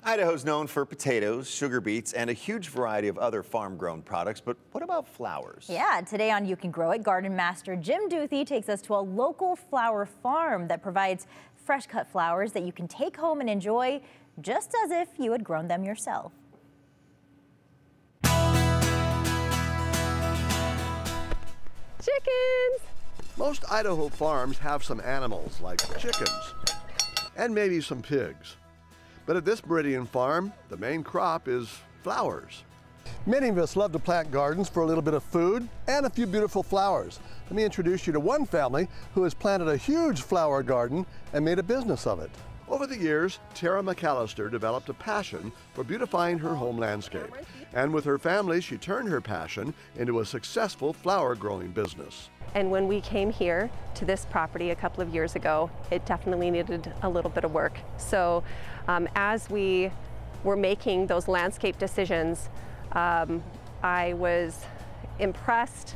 Idaho's known for potatoes, sugar beets, and a huge variety of other farm-grown products, but what about flowers? Yeah, today on You Can Grow It, garden master Jim Duthie takes us to a local flower farm that provides fresh-cut flowers that you can take home and enjoy just as if you had grown them yourself. Chickens! Most Idaho farms have some animals like chickens and maybe some pigs. But at this Meridian farm, the main crop is flowers. Many of us love to plant gardens for a little bit of food and a few beautiful flowers. Let me introduce you to one family who has planted a huge flower garden and made a business of it. Over the years, Tara McCallister developed a passion for beautifying her home landscape. And with her family, she turned her passion into a successful flower growing business. And when we came here to this property a couple of years ago, it definitely needed a little bit of work. So as we were making those landscape decisions, I was impressed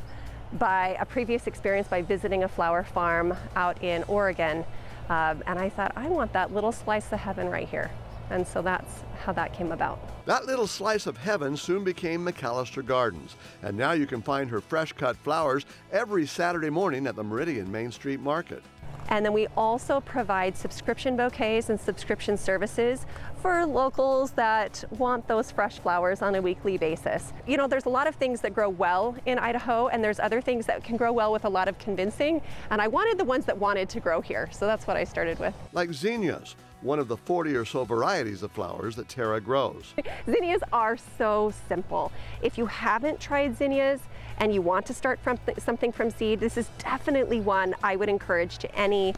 by a previous experience by visiting a flower farm out in Oregon. And I thought, I want that little slice of heaven right here. And so that's how that came about. That little slice of heaven soon became McCallister Gardens. And now you can find her fresh cut flowers every Saturday morning at the Meridian Main Street Market. And then we also provide subscription bouquets and subscription services for locals that want those fresh flowers on a weekly basis. You know, there's a lot of things that grow well in Idaho, and there's other things that can grow well with a lot of convincing, and I wanted the ones that wanted to grow here, so that's what I started with. Like zinnias, one of the 40 or so varieties of flowers that Tara grows. Zinnias are so simple. If you haven't tried zinnias and you want to start from something from seed, this is definitely one I would encourage to any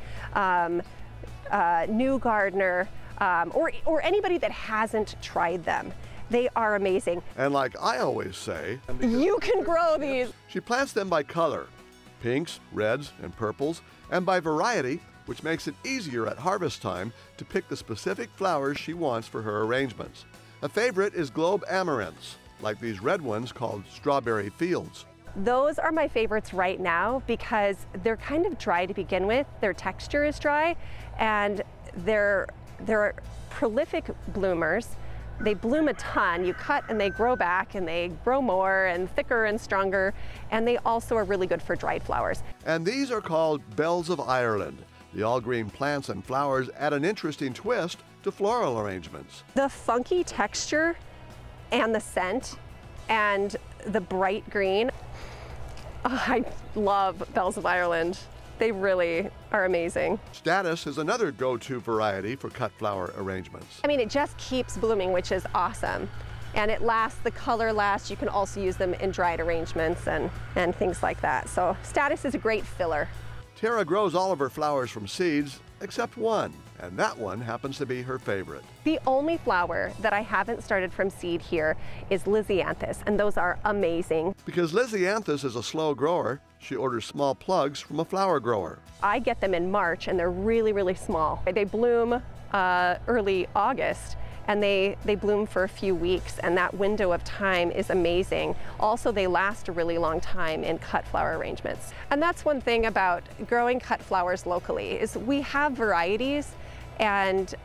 new gardener or anybody that hasn't tried them. They are amazing. And like I always say, you can grow these. She plants them by color, pinks, reds, and purples, and by variety, which makes it easier at harvest time to pick the specific flowers she wants for her arrangements. A favorite is globe amaranths, like these red ones called strawberry fields. Those are my favorites right now because they're kind of dry to begin with. Their texture is dry, and they're prolific bloomers. They bloom a ton. You cut and they grow back and they grow more and thicker and stronger, and they also are really good for dried flowers. And these are called bells of Ireland. The all-green plants and flowers add an interesting twist to floral arrangements. The funky texture and the scent and the bright green. Oh, I love bells of Ireland. They really are amazing. Status is another go-to variety for cut flower arrangements. I mean, it just keeps blooming, which is awesome. And it lasts, the color lasts. You can also use them in dried arrangements and things like that. So Status is a great filler. Tara grows all of her flowers from seeds, except one, and that one happens to be her favorite. The only flower that I haven't started from seed here is Lisianthus, and those are amazing. Because Lisianthus is a slow grower, she orders small plugs from a flower grower. I get them in March, and they're really, really small. They bloom early August, and they bloom for a few weeks, and that window of time is amazing. Also, they last a really long time in cut flower arrangements. And that's one thing about growing cut flowers locally, is we have varieties and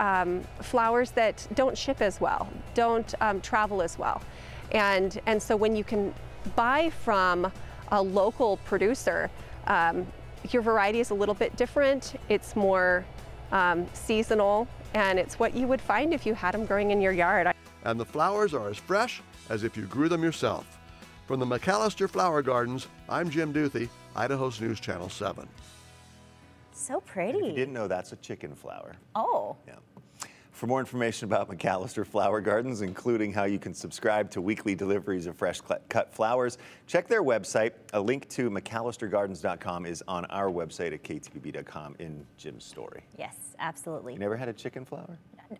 flowers that don't ship as well, don't travel as well. And so when you can buy from a local producer, your variety is a little bit different. It's more seasonal, and it's what you would find if you had them growing in your yard. And the flowers are as fresh as if you grew them yourself. From the McCallister Flower Gardens, I'm Jim Duthie, Idaho's News Channel 7. So pretty. And if you didn't know, that's a chicken flower. Oh. Yeah. For more information about McCallister Flower Gardens, including how you can subscribe to weekly deliveries of fresh cut flowers, check their website. A link to McCallisterGardens.com is on our website at KTVB.com in Jim's story. Yes, absolutely. You never had a chicken flower?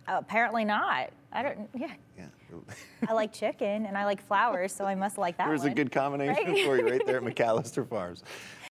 Apparently not. I don't, yeah. I like chicken and I like flowers, so I must like that one. There's a good combination right? for you right there at McCallister Farms.